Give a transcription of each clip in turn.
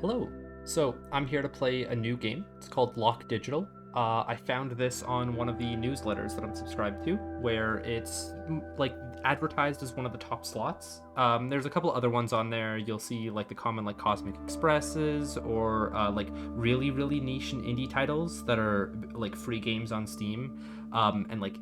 Hello. So I'm here to play a new game. It's called LOK Digital. I found this on one of the newsletters that I'm subscribed to, where it's like advertised as one of the top slots. There's a couple other ones on there. You'll see like the common like Cosmic Expresses or like really niche and indie titles that are like free games on Steam, and like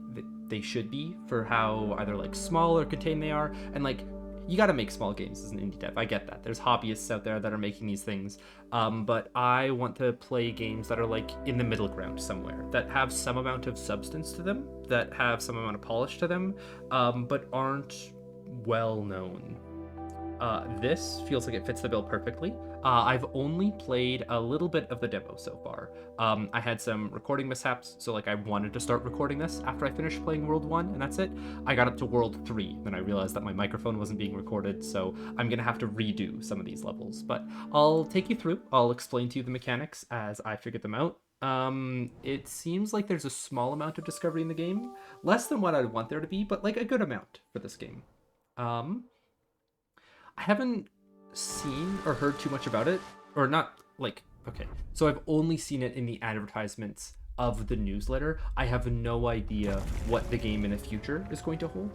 they should be for how either like small or contained they are, and like you got to make small games as an indie dev. I get that. There's hobbyists out there that are making these things. But I want to play games that are like in the middle ground somewhere, that have some amount of substance to them, that have some amount of polish to them, but aren't well known. This feels like it fits the bill perfectly. I've only played a little bit of the demo so far. I had some recording mishaps, so like I wanted to start recording this after I finished playing World 1, and that's it. I got up to World 3, then I realized that my microphone wasn't being recorded, so I'm gonna have to redo some of these levels. But I'll take you through, I'll explain to you the mechanics as I figure them out. It seems like there's a small amount of discovery in the game, less than what I'd want there to be, but like a good amount for this game. I haven't seen or heard too much about it, or not like, okay. So I've only seen it in the advertisements of the newsletter. I have no idea what the game in the future is going to hold.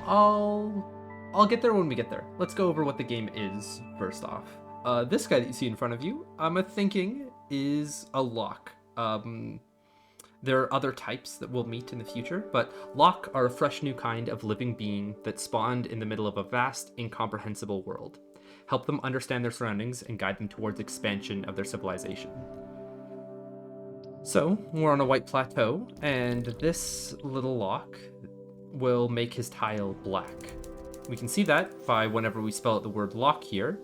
I'll get there when we get there. Let's go over what the game is first off. This guy that you see in front of you, I'm thinking is a LOK. There are other types that we'll meet in the future, but LOK are a fresh new kind of living being that spawned in the middle of a vast, incomprehensible world. Help them understand their surroundings and guide them towards expansion of their civilization. So, we're on a white plateau, and this little LOK will make his tile black. We can see that by whenever we spell out the word LOK here,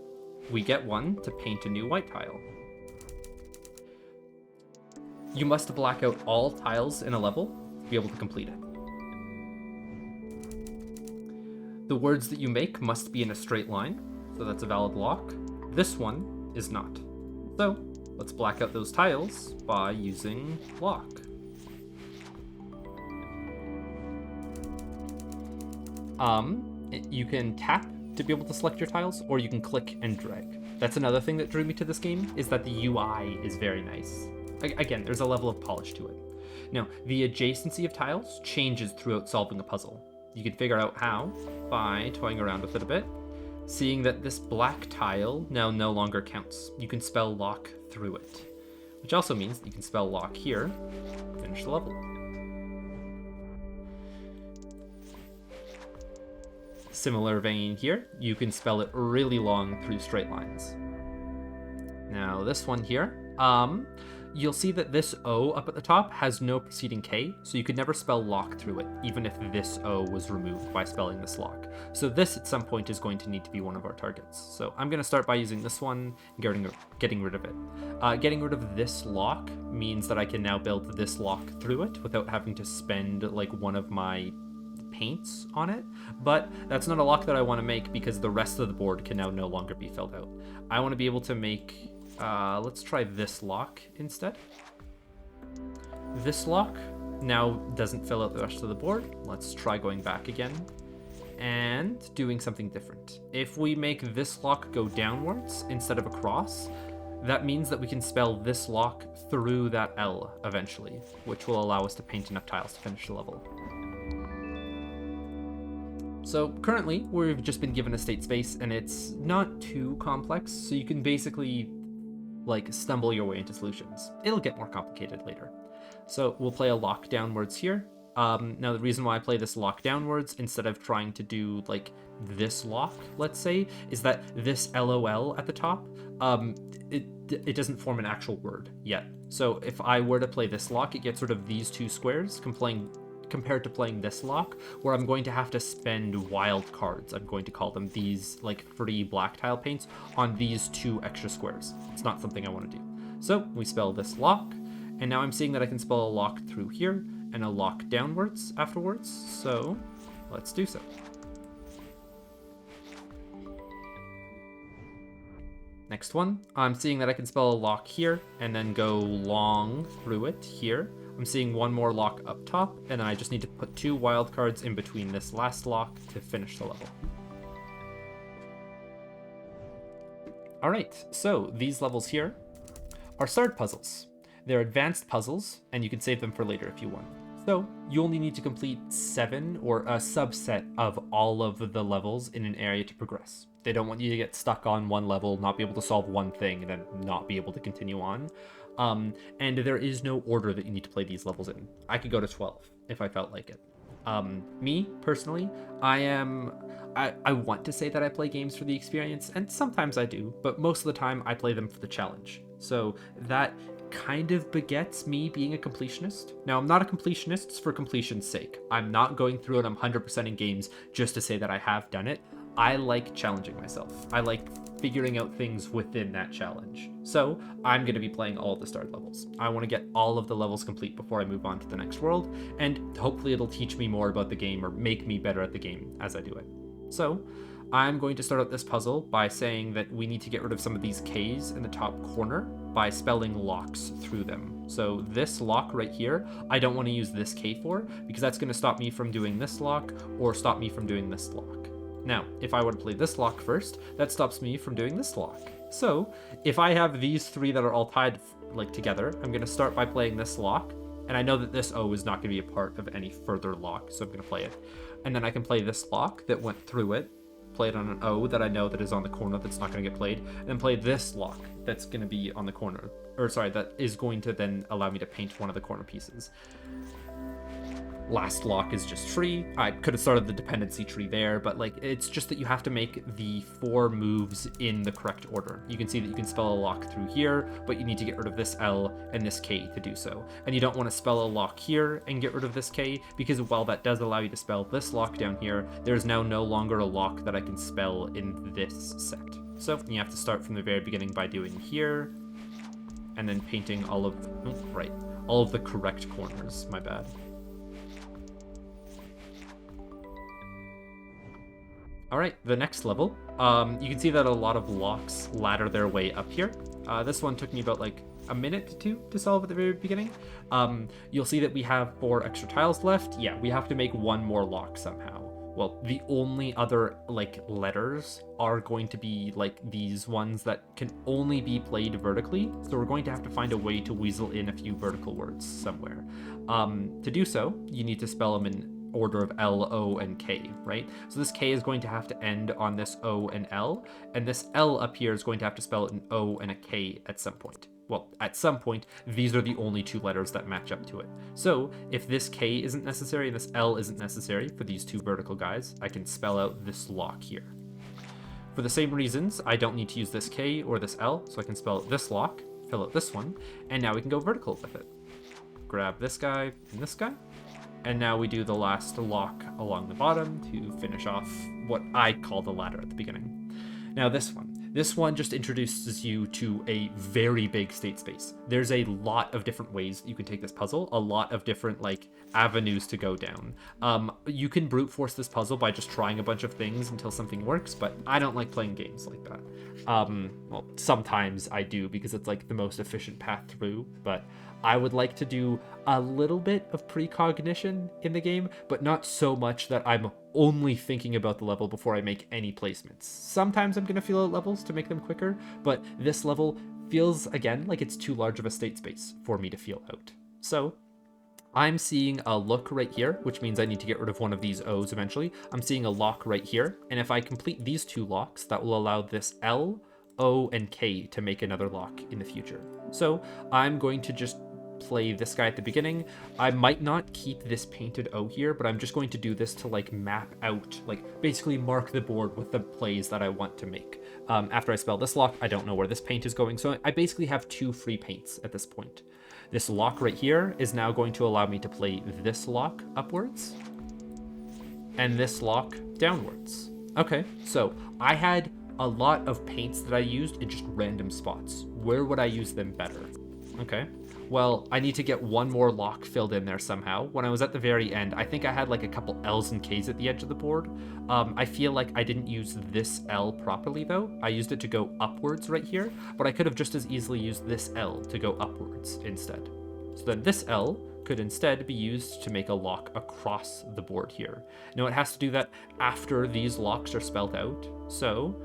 we get one to paint a new white tile. You must black out all tiles in a level to be able to complete it. The words that you make must be in a straight line, so that's a valid LOK. This one is not. So let's black out those tiles by using LOK. You can tap to be able to select your tiles, or you can click and drag. That's another thing that drew me to this game, is that the UI is very nice. Again, there's a level of polish to it. Now, the adjacency of tiles changes throughout solving a puzzle. You can figure out how by toying around with it a bit, seeing that this black tile now no longer counts. You can spell LOK through it, which also means that you can spell LOK here, finish the level. Similar vein here, you can spell it really long through straight lines. Now this one here, you'll see that this O up at the top has no preceding K, so you could never spell LOK through it, even if this O was removed by spelling this LOK. So this at some point is going to need to be one of our targets. So I'm going to start by using this one and getting rid of it. Getting rid of this LOK means that I can now build this LOK through it without having to spend like one of my paints on it, but that's not a LOK that I want to make because the rest of the board can now no longer be filled out. I want to be able to make let's try this LOK instead. This LOK now doesn't fill out the rest of the board. Let's try going back again and doing something different. If we make this LOK go downwards instead of across, that means that we can spell this LOK through that L eventually, which will allow us to paint enough tiles to finish the level. So currently, we've just been given a state space, and it's not too complex, so you can basically like stumble your way into solutions. It'll get more complicated later. So we'll play a LOK downwards here. Now the reason why I play this LOK downwards instead of trying to do like this LOK, let's say, is that this LOL at the top, it doesn't form an actual word yet. So if I were to play this LOK, it gets rid of these two squares, compared to playing this LOK, where I'm going to have to spend wild cards, I'm going to call them, these like free black tile paints on these two extra squares. It's not something I want to do. So we spell this LOK, and now I'm seeing that I can spell a LOK through here and a LOK downwards afterwards, so let's do so. Next one, I'm seeing that I can spell a LOK here and then go long through it here. I'm seeing one more LOK up top, and then I just need to put two wildcards in between this last LOK to finish the level. All right, so these levels here are starred puzzles. They're advanced puzzles, and you can save them for later if you want. So you only need to complete 7 or a subset of all of the levels in an area to progress. They don't want you to get stuck on one level, not be able to solve one thing, and then not be able to continue on. And there is no order that you need to play these levels in. I could go to 12 if I felt like it. Me personally, I want to say that I play games for the experience, and sometimes I do, but most of the time I play them for the challenge. So that kind of begets me being a completionist. Now, I'm not a completionist for completion's sake. I'm not going through and I'm 100% in games just to say that I have done it. I like challenging myself. I like figuring out things within that challenge. So I'm going to be playing all of the starred levels. I want to get all of the levels complete before I move on to the next world, and hopefully it'll teach me more about the game or make me better at the game as I do it. So I'm going to start out this puzzle by saying that we need to get rid of some of these K's in the top corner by spelling locks through them. So this lock right here, I don't want to use this K for, because that's going to stop me from doing this lock or stop me from doing this lock. Now, if I were to play this lock first, that stops me from doing this lock. So if I have these 3 that are all tied like together, I'm going to start by playing this lock. And I know that this O is not going to be a part of any further lock, so I'm going to play it. And then I can play this lock that went through it, play it on an O that I know that is on the corner that's not going to get played, and then play this lock that's going to be on the corner, or sorry, that is going to then allow me to paint one of the corner pieces. Last lock is just free. I could have started the dependency tree there, but like it's just that you have to make the 4 moves in the correct order. You can see that you can spell a lock through here, but you need to get rid of this L and this K to do so. And you don't want to spell a lock here and get rid of this K, because while that does allow you to spell this lock down here, there's now no longer a lock that I can spell in this set. So you have to start from the very beginning by doing here, and then painting all of the correct corners, my bad. All right, the next level, you can see that a lot of locks ladder their way up here. This one took me about like a minute to 2 to solve at the very beginning. You'll see that we have 4 extra tiles left. Yeah, we have to make 1 more lock somehow. Well, the only other like letters are going to be like these ones that can only be played vertically. So we're going to have to find a way to weasel in a few vertical words somewhere. To do so, you need to spell them in order of L, O, and K, right? So this K is going to have to end on this O and L, and this L up here is going to have to spell an O and a K at some point. Well, at some point, these are the only 2 letters that match up to it. So if this K isn't necessary and this L isn't necessary for these 2 vertical guys, I can spell out this lock here. For the same reasons, I don't need to use this K or this L, so I can spell out this lock, fill out this one, and now we can go vertical with it. Grab this guy and this guy. And now we do the last lock along the bottom to finish off what I call the ladder at the beginning. Now this one just introduces you to a very big state space. There's a lot of different ways you can take this puzzle, a lot of different like avenues to go down. You can brute force this puzzle by just trying a bunch of things until something works, but I don't like playing games like that. Well, sometimes I do because it's like the most efficient path through, but I would like to do a little bit of precognition in the game, but not so much that I'm only thinking about the level before I make any placements. Sometimes I'm going to feel out levels to make them quicker, but this level feels, again, like it's too large of a state space for me to feel out. So I'm seeing a look right here, which means I need to get rid of one of these O's eventually. I'm seeing a lock right here, and if I complete these 2 locks, that will allow this L, O, and K to make another lock in the future. So I'm going to just play this guy at the beginning. I might not keep this painted O here, but I'm just going to do this to like map out, like basically mark the board with the plays that I want to make. After I spell this lock, I don't know where this paint is going, so I basically have 2 free paints at this point. This lock right here is now going to allow me to play this lock upwards and this lock downwards. Okay, so I had a lot of paints that I used in just random spots. Where would I use them better? Okay, well, I need to get 1 more lock filled in there somehow. When I was at the very end, I think I had like a couple L's and K's at the edge of the board. I feel like I didn't use this L properly though. I used it to go upwards right here, but I could have just as easily used this L to go upwards instead. So then this L could instead be used to make a lock across the board here. Now it has to do that after these locks are spelled out. So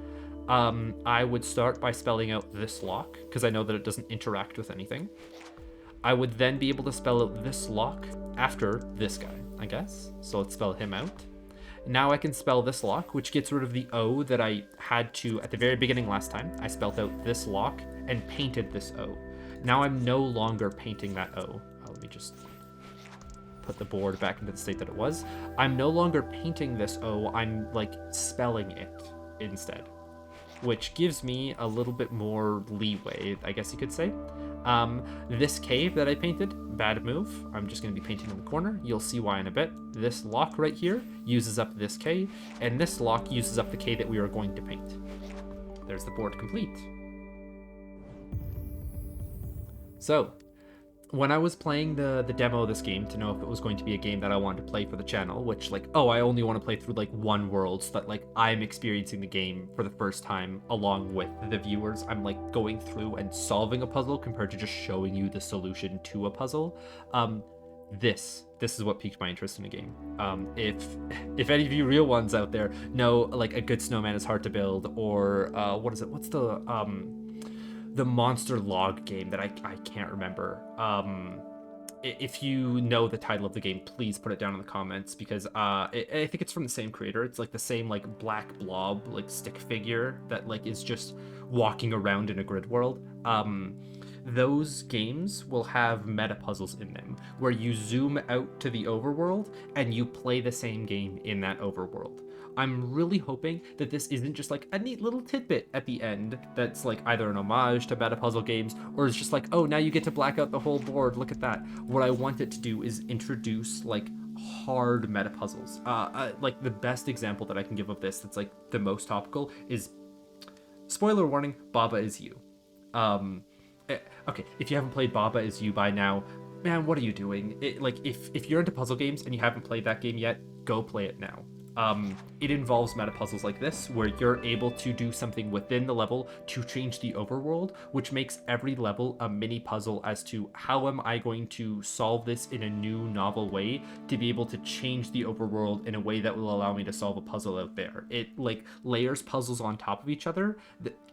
I would start by spelling out this lock, because I know that it doesn't interact with anything. I would then be able to spell out this lock after this guy, I guess. So let's spell him out. Now I can spell this lock, which gets rid of the O that I had to at the very beginning last time. I spelled out this lock and painted this O. Now I'm no longer painting that O. Let me just put the board back into the state that it was. I'm no longer painting this O, I'm like spelling it instead, which gives me a little bit more leeway, I guess you could say. This K that I painted, bad move. I'm just going to be painting in the corner. You'll see why in a bit. This lock right here uses up this K, and this lock uses up the K that we are going to paint. There's the board complete. So, when I was playing the demo of this game to know if it was going to be a game that I wanted to play for the channel, which like, oh, I only want to play through like one world so that like I'm experiencing the game for the first time along with the viewers. I'm like going through and solving a puzzle compared to just showing you the solution to a puzzle. This is what piqued my interest in the game. If any of you real ones out there know like a good snowman is hard to build, or what is it? What's the monster log game that I can't remember. If you know the title of the game, please put it down in the comments, because I think it's from the same creator. It's like the same like black blob like stick figure that like is just walking around in a grid world. Those games will have meta puzzles in them where you zoom out to the overworld and you play the same game in that overworld. I'm really hoping that this isn't just like a neat little tidbit at the end that's like either an homage to meta puzzle games, or it's just like, oh, now you get to black out the whole board, look at that. What I want it to do is introduce like hard meta puzzles. Like the best example that I can give of this that's like the most topical is, spoiler warning, Baba Is You. Okay, if you haven't played Baba Is You by now, man, what are you doing? Like if you're into puzzle games and you haven't played that game yet, go play it now. It involves meta puzzles like this, where you're able to do something within the level to change the overworld, which makes every level a mini puzzle as to how am I going to solve this in a new novel way to be able to change the overworld in a way that will allow me to solve a puzzle out there. It like layers puzzles on top of each other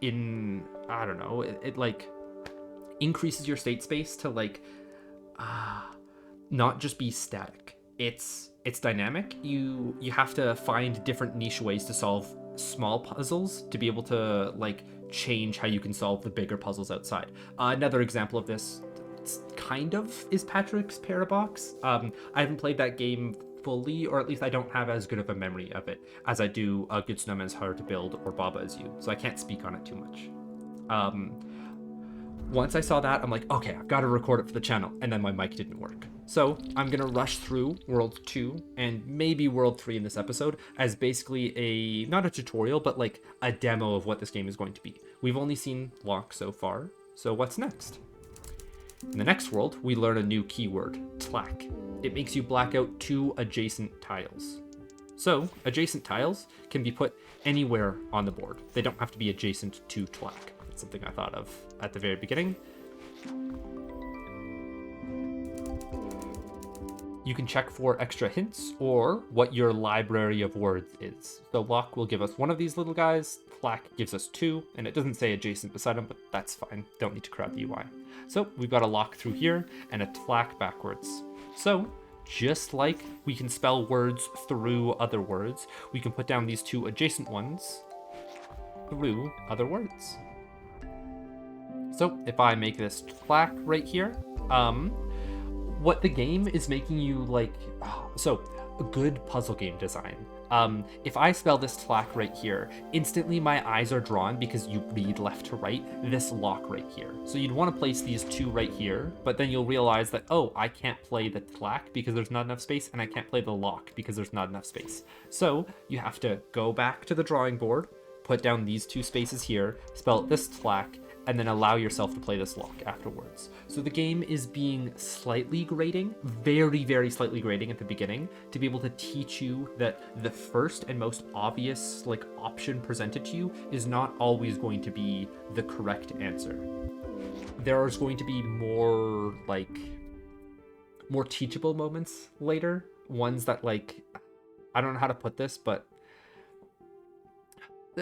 in, I don't know, it like increases your state space to like not just be static. It's dynamic. You have to find different niche ways to solve small puzzles to be able to like change how you can solve the bigger puzzles outside. Another example of this kind of is Patrick's Parabox. I haven't played that game fully, or at least I don't have as good of a memory of it as I do Good Snowman's Hard to Build or Baba Is You, so I can't speak on it too much. Once I saw that, I'm like, okay, I've got to record it for the channel, and then my mic didn't work. So I'm going to rush through World 2 and maybe World 3 in this episode as basically not a tutorial, but like a demo of what this game is going to be. We've only seen LOK so far, so what's next? In the next world, we learn a new keyword, TLAK. It makes you black out 2 adjacent tiles. So, adjacent tiles can be put anywhere on the board. They don't have to be adjacent to TLAK. That's something I thought of at the very beginning. You can check for extra hints or what your library of words is. So LOK will give us one of these little guys, TLAK gives us 2, and it doesn't say adjacent beside them, but that's fine. Don't need to crowd the UI. So we've got a LOK through here and a TLAK backwards. So just like we can spell words through other words, we can put down these 2 adjacent ones through other words. So if I make this TLAK right here, what the game is making you like, so a good puzzle game design. If I spell this TLAK right here, instantly my eyes are drawn, because you read left to right, this LOK right here. So you'd want to place these 2 right here, but then you'll realize that, oh, I can't play the TLAK because there's not enough space, and I can't play the LOK because there's not enough space. So you have to go back to the drawing board, put down these 2 spaces here, spell this TLAK, and then allow yourself to play this LOK afterwards. So the game is being slightly grading, very, very slightly grading at the beginning, to be able to teach you that the first and most obvious like option presented to you is not always going to be the correct answer. There is going to be more teachable moments later, ones that like, I don't know how to put this, but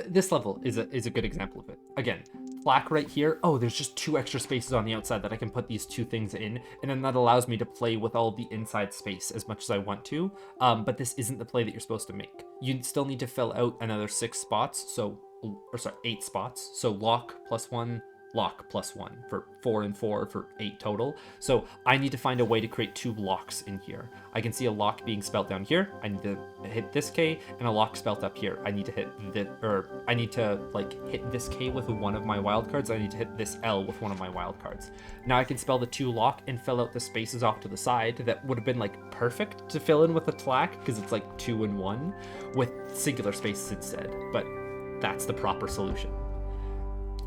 This level is a good example of it. Again, TLAK right here. Oh, there's just 2 extra spaces on the outside that I can put these 2 things in, and then that allows me to play with all the inside space as much as I want to. But this isn't the play that you're supposed to make. You still need to fill out another 6 spots, or sorry, 8 spots. So LOK +1, LOK +1 for 4 and 4 for 8 total. So I need to find a way to create 2 LOKs in here. I can see a LOK being spelled down here. I need to hit this K, and a LOK spelled up here. I need to hit I need to like hit this K with one of my wildcards. I need to hit this L with one of my wildcards. Now I can spell the 2 LOK and fill out the spaces off to the side that would have been like perfect to fill in with a TLAK because it's like 2 and 1 with singular spaces instead. But that's the proper solution.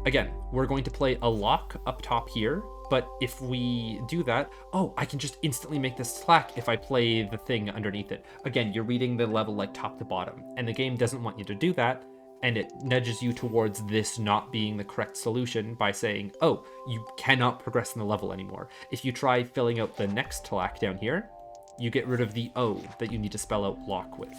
Again, we're going to play a LOK up top here, but if we do that, oh, I can just instantly make this TLAK if I play the thing underneath it. Again, you're reading the level like top to bottom, and the game doesn't want you to do that, and it nudges you towards this not being the correct solution by saying, oh, you cannot progress in the level anymore. If you try filling out the next TLAK down here, you get rid of the O that you need to spell out LOK with.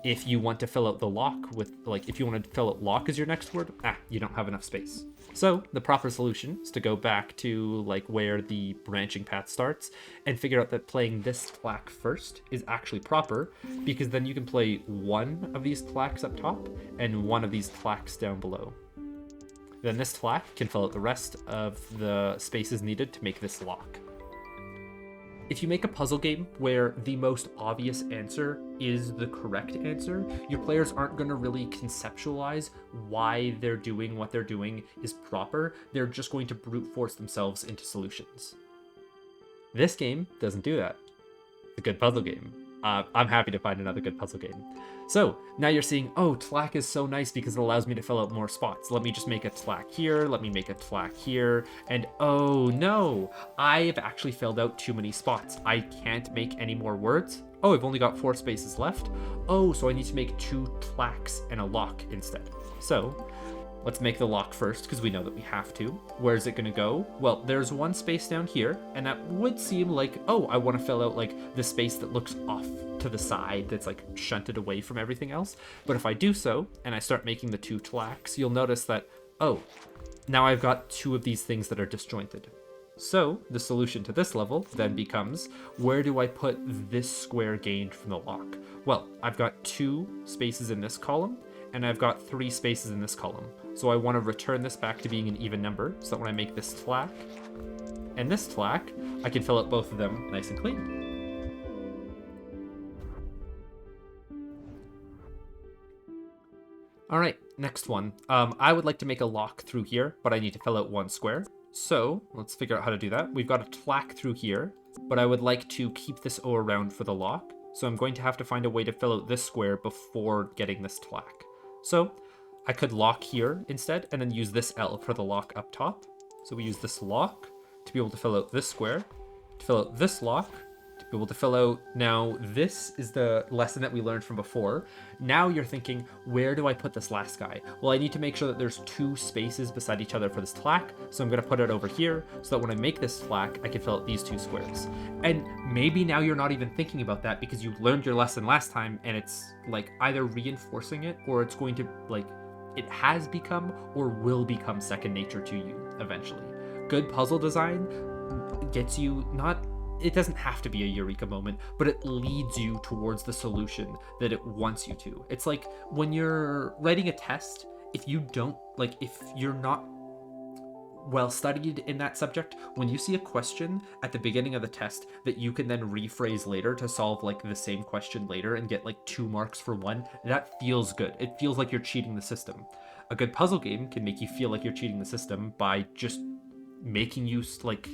If you want to fill out the LOK with, like, if you want to fill out LOK as your next word, you don't have enough space. So the proper solution is to go back to like where the branching path starts and figure out that playing this TLAK first is actually proper, because then you can play one of these TLAKs up top and one of these TLAKs down below. Then this TLAK can fill out the rest of the spaces needed to make this LOK. If you make a puzzle game where the most obvious answer is the correct answer, your players aren't going to really conceptualize why they're doing what they're doing is proper. They're just going to brute force themselves into solutions. This game doesn't do that. It's a good puzzle game. I'm happy to find another good puzzle game. So now you're seeing, oh, TLAK is so nice because it allows me to fill out more spots. Let me just make a TLAK here. Let me make a TLAK here. And oh no, I've actually filled out too many spots. I can't make any more words. Oh, I've only got 4 spaces left. Oh, so I need to make 2 TLAKs and a LOK instead. So let's make the LOK first because we know that we have to. Where's it going to go? Well, there's 1 space down here, and that would seem like, oh, I want to fill out like the space that looks off to the side that's like shunted away from everything else. But if I do so, and I start making the 2 TLAKs, you'll notice that, oh, now I've got 2 of these things that are disjointed. So the solution to this level then becomes, where do I put this square gained from the LOK? Well, I've got 2 spaces in this column, and I've got 3 spaces in this column. So I want to return this back to being an even number, so that when I make this TLAK and this TLAK, I can fill out both of them nice and clean. All right, next one. I would like to make a LOK through here, but I need to fill out 1 square. So let's figure out how to do that. We've got a TLAK through here, but I would like to keep this O around for the LOK. So I'm going to have to find a way to fill out this square before getting this TLAK. So I could LOK here instead, and then use this L for the LOK up top. So we use this LOK to be able to fill out this square, to fill out this LOK, to be able to fill out, now this is the lesson that we learned from before. Now you're thinking, where do I put this last guy? Well, I need to make sure that there's 2 spaces beside each other for this TLAK, so I'm going to put it over here, so that when I make this TLAK, I can fill out these 2 squares. And maybe now you're not even thinking about that because you learned your lesson last time, and it's like either reinforcing it, or it's going to like, it has become or will become second nature to you eventually. Good puzzle design gets you not, it doesn't have to be a eureka moment, but it leads you towards the solution that it wants you to. It's like when you're writing a test, if you don't, like if you're not well studied in that subject, when you see a question at the beginning of the test that you can then rephrase later to solve like the same question later and get like 2 marks for 1, that feels good. It feels like you're cheating the system. A good puzzle game can make you feel like you're cheating the system by just making you like,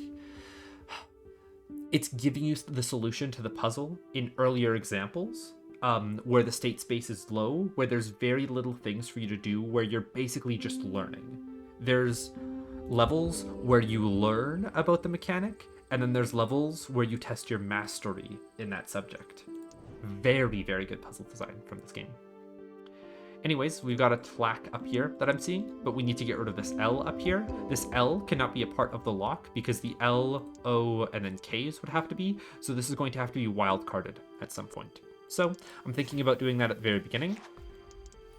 it's giving you the solution to the puzzle in earlier examples, where the state space is low, where there's very little things for you to do, where you're basically just learning. There's levels where you learn about the mechanic, and then there's levels where you test your mastery in that subject. Very, very good puzzle design from this game. Anyways, we've got a TLAK up here that I'm seeing, but we need to get rid of this L up here. This L cannot be a part of the LOK because the L, O, and then K's would have to be, so this is going to have to be wildcarded at some point. So I'm thinking about doing that at the very beginning.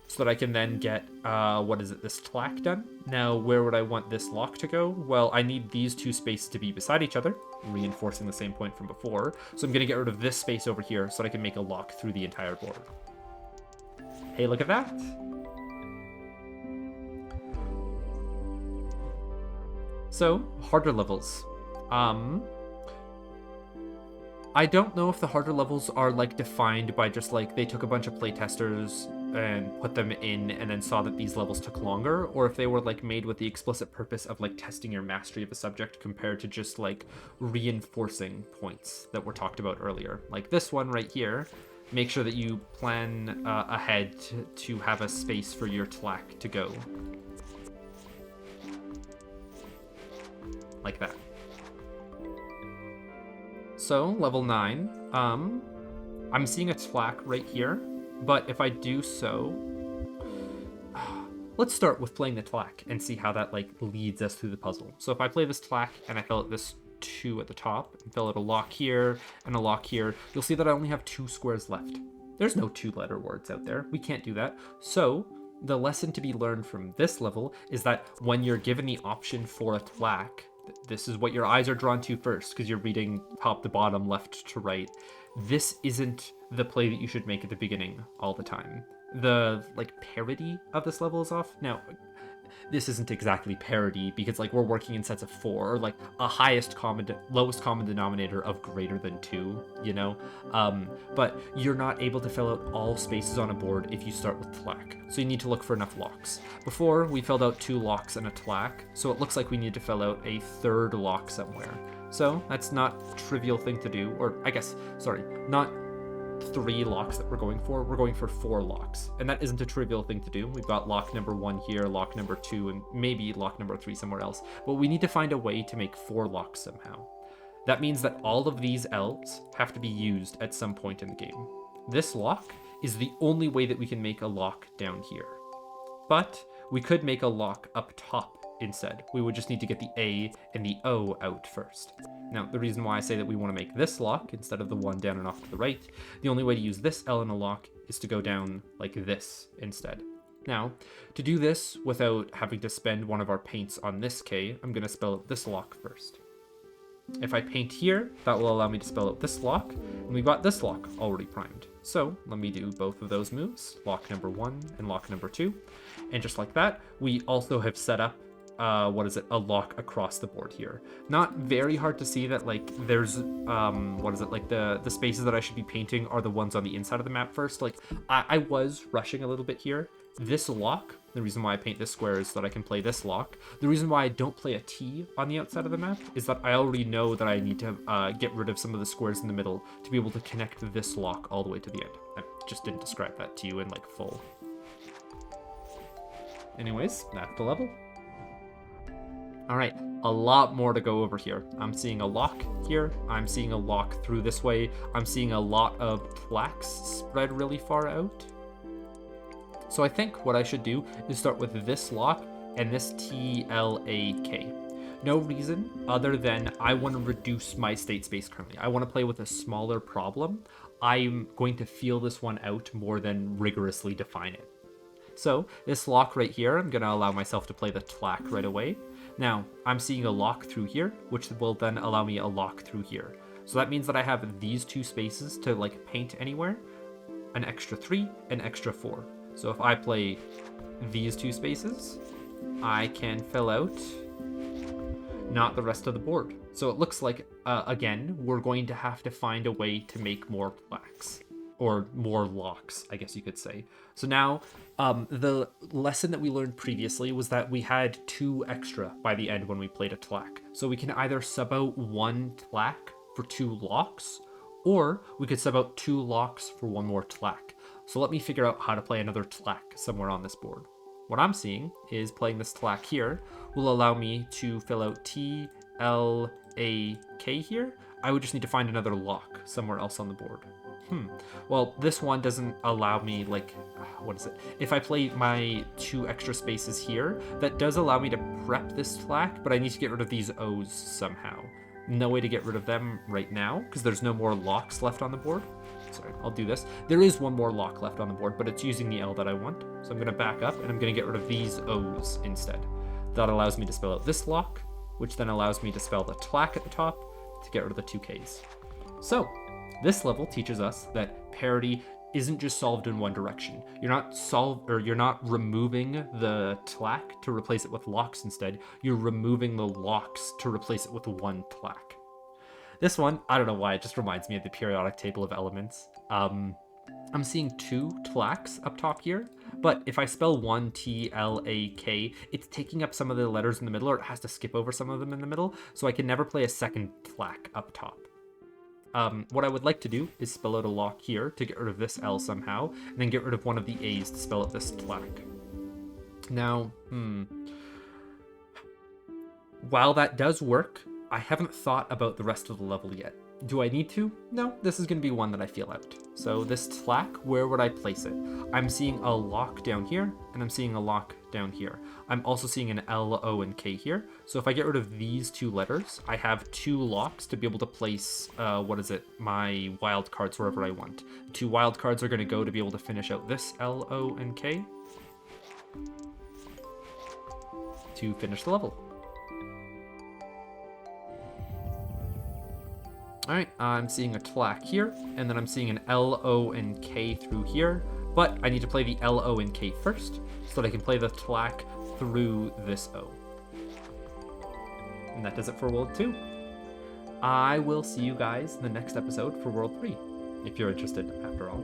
so that I can then get, this TLAK done. Now, where would I want this lock to go? Well, I need these two spaces to be beside each other, reinforcing the same point from before. So I'm going to get rid of this space over here so that I can make a lock through the entire board. Hey, look at that. So, harder levels. I don't know if the harder levels are like defined by just like they took a bunch of playtesters and put them in and then saw that these levels took longer, or if they were like made with the explicit purpose of like testing your mastery of a subject compared to just like reinforcing points that were talked about earlier. Like this one right here, make sure that you plan ahead to have a space for your TLAK to go. Like that. So, level 9, I'm seeing a TLAK right here, but if I do so, let's start with playing the TLAK and see how that like leads us through the puzzle. So if I play this TLAK and I fill out this 2 at the top, and fill out a lock here and a lock here, you'll see that I only have 2 squares left. There's no 2-letter words out there. We can't do that. So the lesson to be learned from this level is that when you're given the option for a TLAK, this is what your eyes are drawn to first because you're reading top to bottom, left to right. This isn't the play that you should make at the beginning all the time. The like parody of this level is off. Now, this isn't exactly parody because like we're working in sets of 4, or like a lowest common denominator of greater than 2, you know? But you're not able to fill out all spaces on a board if you start with TLAK. So you need to look for enough locks. Before, we filled out 2 locks and a TLAK, so it looks like we need to fill out a 3rd lock somewhere. So that's not a trivial thing to do, or I guess, sorry, not 3 locks that we're going for 4 locks, and that isn't a trivial thing to do. We've got lock number 1 here, lock number 2, and maybe lock number 3 somewhere else, but we need to find a way to make 4 locks somehow. That means that all of these L's have to be used at some point in the game. This lock is the only way that we can make a lock down here, but we could make a lock up top instead. We would just need to get the A and the O out first. Now, the reason why I say that we want to make this lock instead of the one down and off to the right, the only way to use this L in a lock is to go down like this instead. Now, to do this without having to spend one of our paints on this K, I'm going to spell out this lock first. If I paint here, that will allow me to spell out this lock, and we've got this lock already primed. So let me do both of those moves, lock number 1 and lock number 2. And just like that, we also have set up a lock across the board here. Not very hard to see that like there's the spaces that I should be painting are the ones on the inside of the map first. Like I was rushing a little bit here. This lock, the reason why I paint this square is so that I can play this lock. The reason why I don't play a T on the outside of the map is that I already know that I need to get rid of some of the squares in the middle to be able to connect this lock all the way to the end. I just didn't describe that to you in like full. Anyways, that's the level. All right, a lot more to go over here. I'm seeing a lock here. I'm seeing a lock through this way. I'm seeing a lot of TLAKs spread really far out. So I think what I should do is start with this lock and this TLAK. No reason other than I want to reduce my state space currently. I want to play with a smaller problem. I'm going to feel this one out more than rigorously define it. So this lock right here, I'm going to allow myself to play the TLAK right away. Now, I'm seeing a lock through here, which will then allow me a lock through here. So that means that I have these 2 spaces to like paint anywhere, an extra 3, an extra 4. So if I play these 2 spaces, I can fill out not the rest of the board. So it looks like, again, we're going to have to find a way to make more TLAKs. Or more locks, I guess you could say. So now, the lesson that we learned previously was that we had 2 extra by the end when we played a TLAK. So we can either sub out 1 TLAK for 2 locks, or we could sub out 2 locks for 1 more TLAK. So let me figure out how to play another TLAK somewhere on this board. What I'm seeing is playing this TLAK here will allow me to fill out T, L, A, K here. I would just need to find another lock somewhere else on the board. Well, this one doesn't allow me, like, if I play my 2 extra spaces here, that does allow me to prep this TLAK, but I need to get rid of these O's somehow. No way to get rid of them right now, because there's no more locks left on the board. sorry, I'll do this. There is one more lock left on the board, but it's using the L that I want. So I'm going to back up, and I'm going to get rid of these O's instead. That allows me to spell out this lock, which then allows me to spell the TLAK at the top to get rid of the two Ks. So this level teaches us that parity isn't just solved in one direction. You're not removing the TLAK to replace it with locks instead. You're removing the locks to replace it with one TLAK. This one, I don't know why, it just reminds me of the periodic table of elements. I'm seeing two TLAKs up top here, but if I spell one TLAK, it's taking up some of the letters in the middle, or it has to skip over some of them in the middle, so I can never play a second TLAK up top. What I would like to do is spell out a lock here to get rid of this L somehow, and then get rid of one of the A's to spell out this TLAK. Now, while that does work, I haven't thought about the rest of the level yet. Do I need to? No, this is going to be one that I feel out. So this TLAK, where would I place it? I'm seeing a lock down here, and I'm seeing a lock down here. I'm also seeing an L, O, and K here. So if I get rid of these two letters, I have two locks to be able to place, my wild cards wherever I want. The two wild cards are going to go to be able to finish out this L, O, and K to finish the level. Alright, I'm seeing a TLAK here, and then I'm seeing an L, O, and K through here, but I need to play the L, O, and K first, so that I can play the TLAK through this O. And that does it for World 2. I will see you guys in the next episode for World 3, if you're interested, after all.